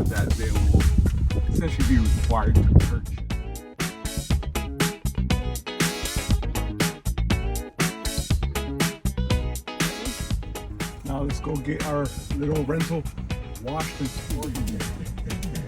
that they will essentially be required to purchase. Now let's go get our little rental washed and stored again.